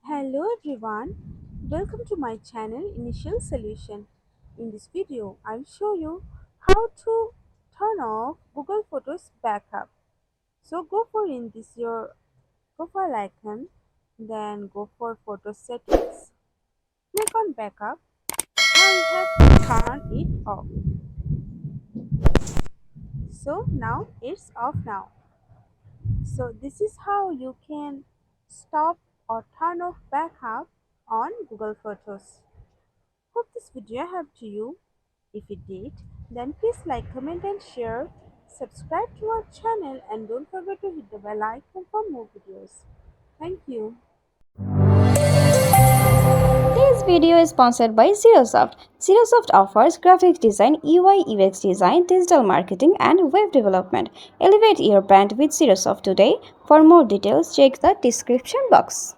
Hello everyone, welcome to my channel Initial Solution. In this video, I'll show you how to turn off Google Photos backup. So go for in this your profile icon, then go for photo settings, click on backup. Now you have to turn it off. So now it's off now. So this is how you can stop or turn off backup on Google Photos. Hope this video helped you. If it did, then please like, comment and share. Subscribe to our channel and don't forget to hit the bell icon for more videos. Thank you. This video is sponsored by Zerosoft. Zerosoft offers graphic design, UI UX design, digital marketing, and web development. Elevate your brand with Zerosoft today. For more details, check the description box.